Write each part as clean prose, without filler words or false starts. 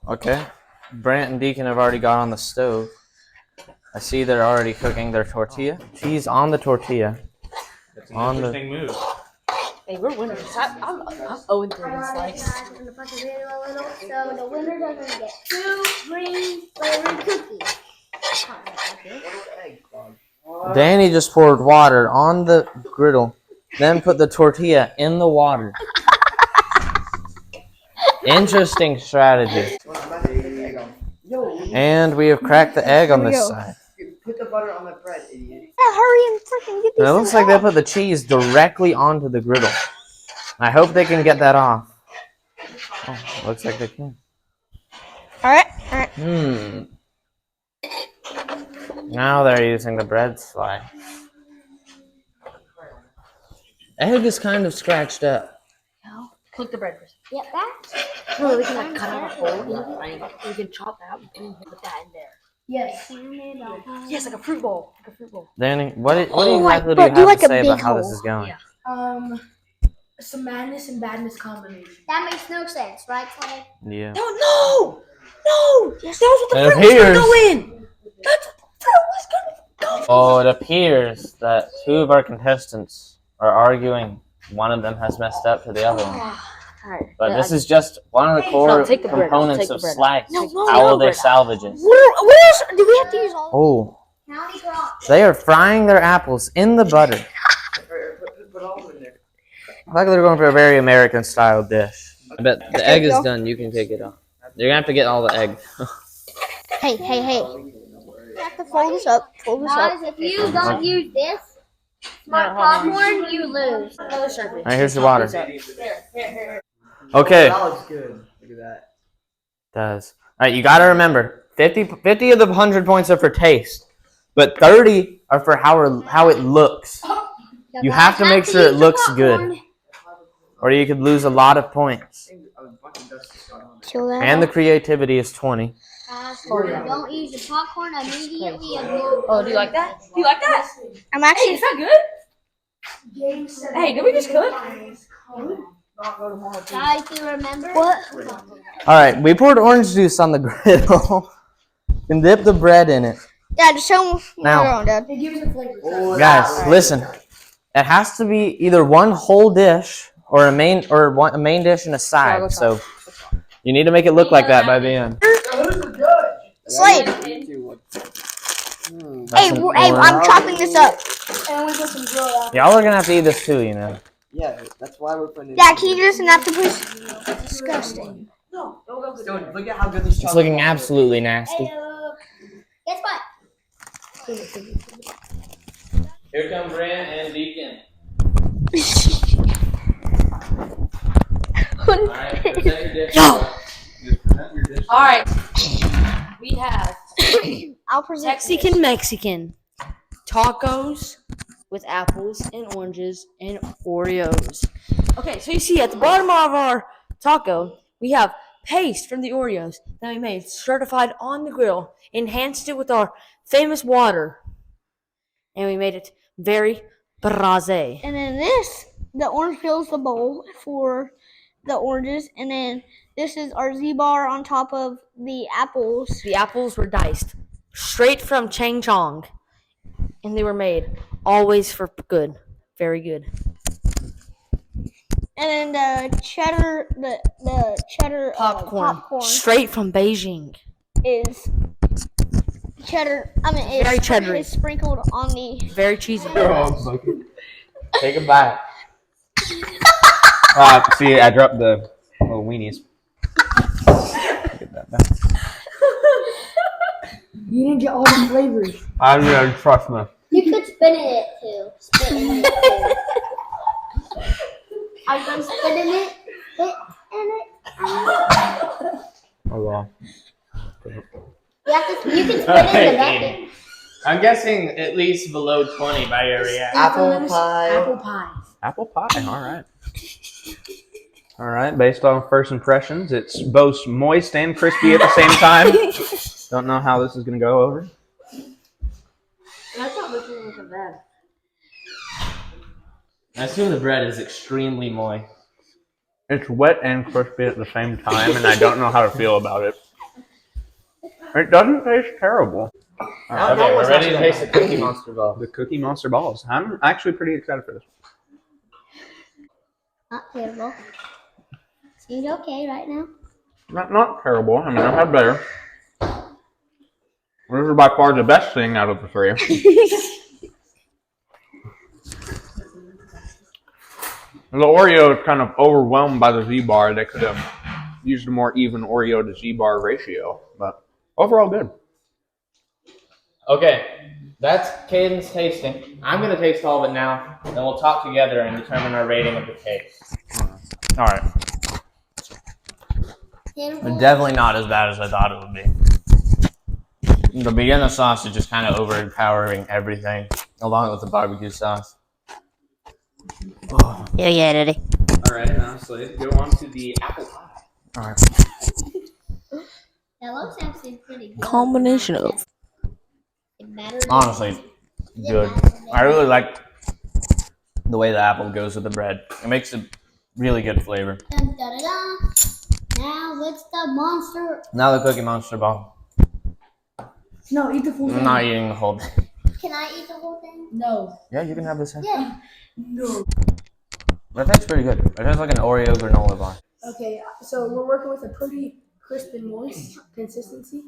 Okay. Brant and Deacon have already got on the stove. I see they're already cooking their tortilla. Cheese on the tortilla. That's an interesting move. Hey, we're winners. I'm 0-3 in Slice. So the winner doesn't get 2 green flavored cookies. Danny just poured water on the griddle, then put the tortilla in the water. Interesting strategy. And we have cracked the egg on this side. Put the butter on the bread, idiot. Hurry and freaking get And these. it looks like they put the cheese directly onto the griddle. I hope they can get that off. Oh, looks like they can. Alright. Now they're using the bread slice. Egg is kind of scratched up. Cook the bread first. Yep, that. No, we can like cut out a hole. We can chop that and put that in there. Yes. Yes, like a fruit bowl. Like a fruit bowl. Danny, what exactly do you but do have like to a say about big how this hole. is going? Yeah. Some madness and badness combination. That makes no sense, right, Clay? Yeah. No! That was what the It fruit was appears. gonna go in! That's what the fruit was gonna go in! Oh, it appears that 2 of our contestants are arguing. One of them has messed up to the other one. Alright. But this is just one of the core take the bread. components Take of the bread. Slice. No, How will they bread. salvage it? What else? Do we have to use all? Oh, County drops. they are frying their apples in the butter. Put all of them in there. Like they're going for a very American style dish. I bet the egg is done. You can take it off. You're gonna have to get all the egg. Hey. You have to fold this up. Guys, if you don't use this smart popcorn, you lose. Another serving. Alright, here's your water. Here. Okay. That looks good. Look at that. Does. Alright, you gotta remember, 50 of the 100 points are for taste, but 30 are for how it looks. You have to make sure it looks good, or you could lose a lot of points. And the creativity is 20. Don't use the popcorn immediately. Oh, do you like that? Do you like that? I'm Hey, actually. is that good? Hey, did we just cook? Guys, do you remember? All right, we poured orange juice on the griddle and dipped the bread in it. Yeah, just show them Now. your own, Dad. It gives it flavor. Guys, listen. It has to be either one whole dish or a main dish and a side. So you need to make it look like that by the end. Slade. Hey, I'm chopping this up. And we put some grilled out. Y'all are gonna have to eat this too, you know. Yeah, that's why we're putting it. Dad, can you do this and after, please? Disgusting. No, don't. Look at how good this chocolate It's looking absolutely nasty. Guess what? Here come Brant and Deacon. Alright. We have I'll present. Mexican tacos with apples and oranges and Oreos. Okay, so you see at the bottom of our taco, we have paste from the Oreos that we made certified on the grill, enhanced it with our famous water, and we made it very braise. And then this, the orange fills the bowl for the oranges, and then this is our Z-bar on top of the apples. The apples were diced straight from Changchong, and they were made always for good, very good. And then the cheddar, the cheddar popcorn straight from Beijing. is cheddar. I mean, it's Very cheddary. It's sprinkled on the. Very cheesy. Take a bite. See, I dropped the little weenies. Get that back. You didn't get all the flavors. I don't trust me. You could spin it too. Spin in it too. I'm gonna spin in it. Spit in it. Oh well. You can spin it in the bucket. I'm guessing at least below 20 by your reaction. Apple pie. Apple pie. Apple pie, alright. Alright, based on first impressions, it's both moist and crispy at the same time. Don't know how this is going to go over. That's not looking so bad. I assume the bread is extremely moist. It's wet and crispy at the same time, and I don't know how to feel about it. It doesn't taste terrible. Okay, we're ready to taste the Cookie Monster ball. The Cookie Monster balls. I'm actually pretty excited for this. Not terrible. Seems okay right now. Not terrible. I mean, I've had better. This is by far the best thing out of the three. The Oreo is kind of overwhelmed by the Z-bar. They could have used a more even Oreo to Z-bar ratio, but overall good. Okay, that's Caden's tasting. I'm gonna taste all of it now, then we'll talk together and determine our rating of the taste. All right. Terrible. Definitely not as bad as I thought it would be. The Vienna sauce is just kind of overpowering everything, along with the barbecue sauce. Oh. Yeah, Daddy. All right, now so let's go on to the apple pie. All right. That looks actually pretty good. Combination of. Honestly, good. I really like the way the apple goes with the bread. It makes a really good flavor. Dun, dun, dun, dun. Now what's the monster? Now the Cookie Monster ball. No, eat the full I'm thing. not eating the whole thing. Can I eat the whole thing? No. Yeah, you can have this. Yeah. No. That tastes pretty good. It tastes like an Oreo granola bar. Okay, so we're working with a pretty crisp and moist consistency.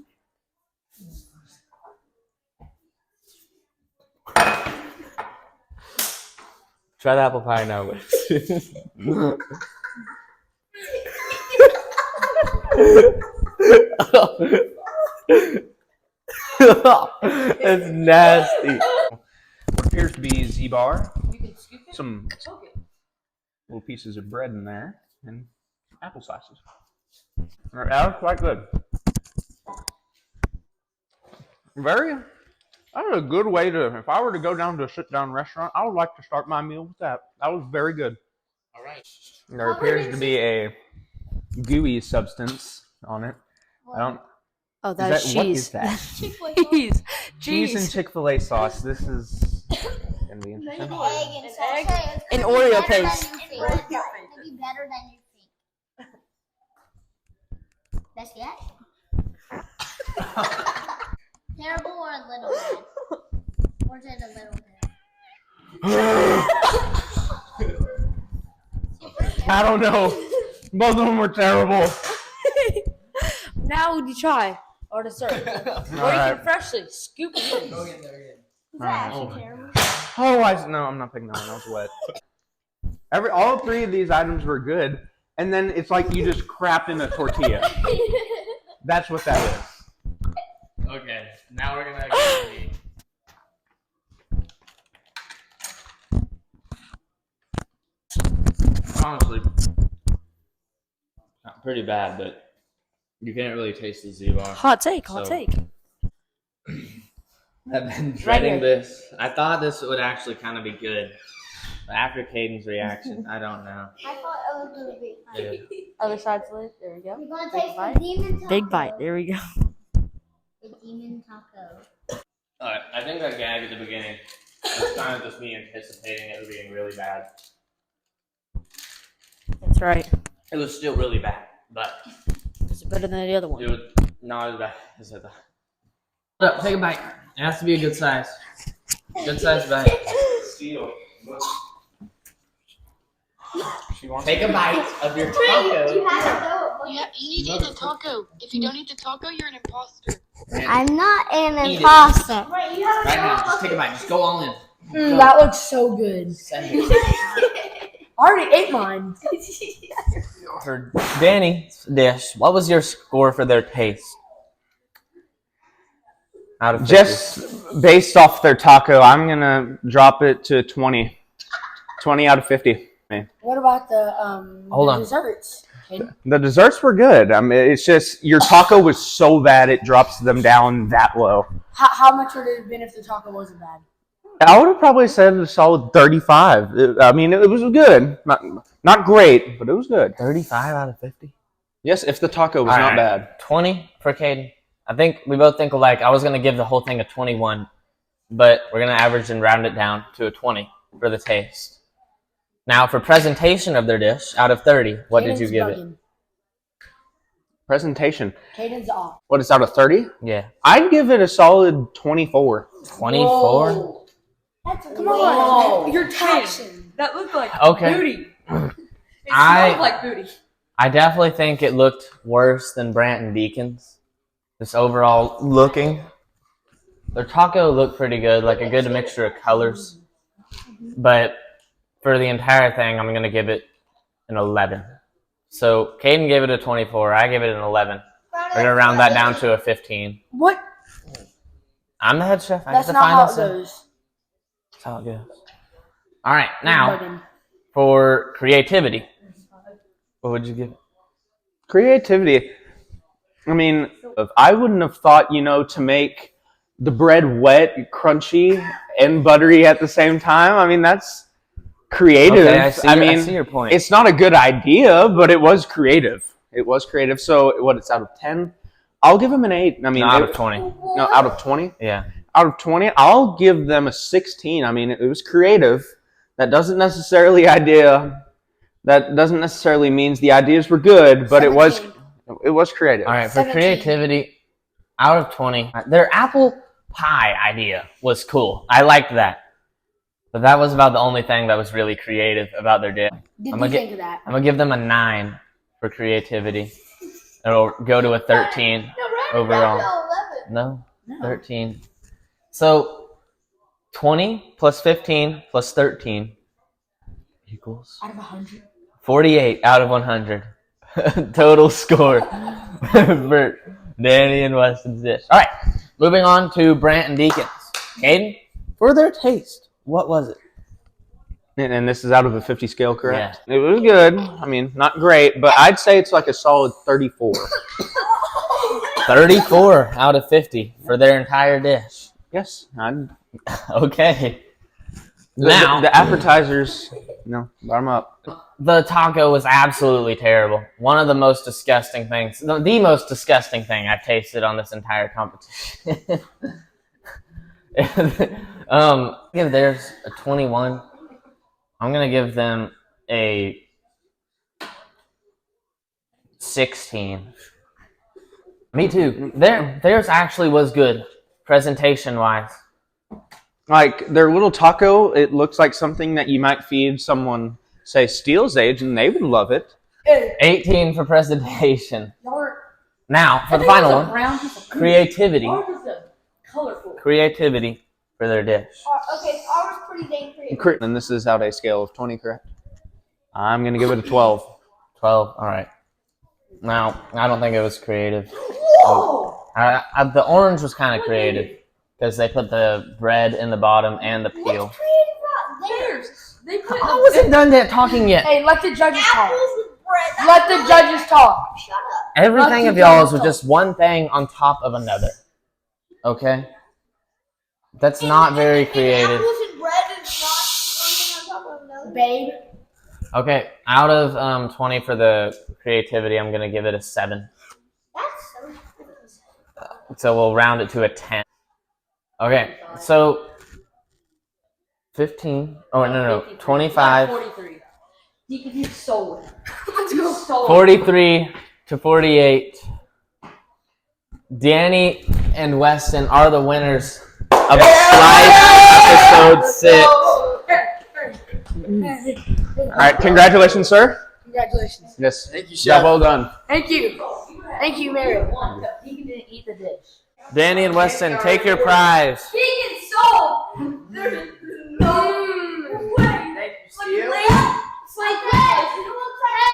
Try the apple pie now. It's nasty. What appears to be Z-bar. Some little pieces of bread in there and apple slices. All right, that was quite good. That was a good way to, if I were to go down to a sit-down restaurant, I would like to start my meal with that. That was very good. All right. There appears to be a gooey substance on it. I don't. Oh, that's What is cheese. that? Cheese. Cheese and Chick-fil-A sauce. This is gonna be interesting. Egg and sauce. An Oreo paste. Maybe better than you think. That's the action. Terrible or a little bad? Or is it a little bad? I don't know. Both of them were terrible. Now would you try our dessert? Or you right. can freshly scoop it in. Go again, there again. Is that actually terrible? Oh, no, I'm not picking that one. That was wet. All three of these items were good, and then it's like you just crapped in a tortilla. That's what that is. Okay, now we're gonna get the honestly, not pretty bad, but you can't really taste the Z-bar. Hot take. So- I've been dreading this. I thought this would actually kind of be good. But after Caden's reaction, I don't know. I thought it was going to be fun. Yeah. Other side slit. There we go. We're going to Big taste bite. the demon taco. Big bite. There we go. The demon taco. Alright, I think that gag at the beginning was kind of just me anticipating it being really bad. That's right. It was still really bad, but Is it better than the other one? it was not as bad as I thought. Hold up, take a bite. It has to be a good size. Good size bite. Take a bite of your taco. You have to go. Yeah, you need to eat the taco. If you don't eat the taco, you're an imposter. I'm not an Eat it. imposter. Right now, just take a bite. Just go all in. That looks so good. Send it. I already ate mine. For Danny's dish, what was your score for their taste? Out of 50. Just based off their taco, I'm gonna drop it to 20. 20 out of 50. What about the Hold on. desserts? The desserts were good. I mean, it's just your taco was so bad it drops them down that low. How much would it have been if the taco wasn't bad? I would have probably said a solid 35. I mean, it was good. Not great, but it was good. 35 out of 50? Yes, if the taco was All not right. bad. 20 for Caden. I think we both think alike. I was going to give the whole thing a 21, but we're going to average and round it down to a 20 for the taste. Now, for presentation of their dish, out of 30, what did you give it? Presentation. Caden's off. What is out of 30? Yeah. I'd give it a solid 24. 24? Whoa. Come on, you're taxing. That looked like Okay. booty. It I- smelled like booty. I definitely think it looked worse than Brant and Deacon's. Just overall looking. Their taco looked pretty good, like a good mixture of colors. But for the entire thing, I'm going to give it an 11. So Caden gave it a 24. I gave it an 11. We're going to round that down to a 15. What? I'm the head chef. I That's get the not final how it say. goes. That's how it goes. All right, now Bugging. for creativity. What would you give it? Creativity. I mean, I wouldn't have thought, to make the bread wet, crunchy, and buttery at the same time. I mean, that's creative. Okay, I see your point. It's not a good idea, but it was creative. It was creative. So, it's out of 10? I'll give them an 8. I mean, No, out of 20. No, out of 20? Yeah. Out of 20, I'll give them a 16. I mean, it was creative. That doesn't necessarily means the ideas were good, but it was creative. All right, for 17. creativity, out of 20, their apple pie idea was cool. I liked that. But that was about the only thing that was really creative about their dish. Did I'm you gonna think of that? I'm going to give them a 9 for creativity. It'll go to a 13 overall. No, 13. So 20 plus 15 plus 13 equals Out of 100. 48 out of 100. Total score for Danny and Weston's dish. All right, moving on to Brant and Deacon's. Caden, for their taste, what was it? And this is out of a 50 scale, correct? Yeah. It was good. I mean, not great, but I'd say it's like a solid 34. 34 out of 50 for their entire dish. Yes. Okay. Now, the appetizers, bottom up. the taco was absolutely terrible. One of the most disgusting things, the most disgusting thing I've tasted on this entire competition. Give theirs a 21. I'm going to give them a 16. Me too. Theirs actually was good, presentation-wise. Like, their little taco, it looks like something that you might feed someone, say, Steel's age, and they would love it. 18 for presentation. Now, for the final one, creativity. Colorful. Creativity for their dish. Okay, ours pretty dang creative. And this is out a scale of 20, correct? I'm going to give it a 12. 12, all right. Now, I don't think it was creative. The orange was kind of creative because they put the bread in the bottom and the peel. What's creative about theirs? They put I wasn't done yet talking yet. Hey, let the judges talk. Apples with bread. Let the judges talk. Shut up. Everything of y'all's was just one thing on top of another. Okay? That's not very creative. Apples and bread is not one thing on top of another. Babe. Okay, out of 20 for the creativity, I'm going to give it a 7. That's so good. So we'll round it to a 10. Okay, so 15. Oh, no. 25. 43. Deacon, you sold. Let's go. 43 to 48. Danny and Weston are the winners of SLICED episode 6. All right, congratulations, sir. Congratulations. Yes. Thank you, Yeah, chef. well done. Thank you. Thank you, Mary. Deacon didn't eat the dish. Danny and Weston, take your prize. Deacon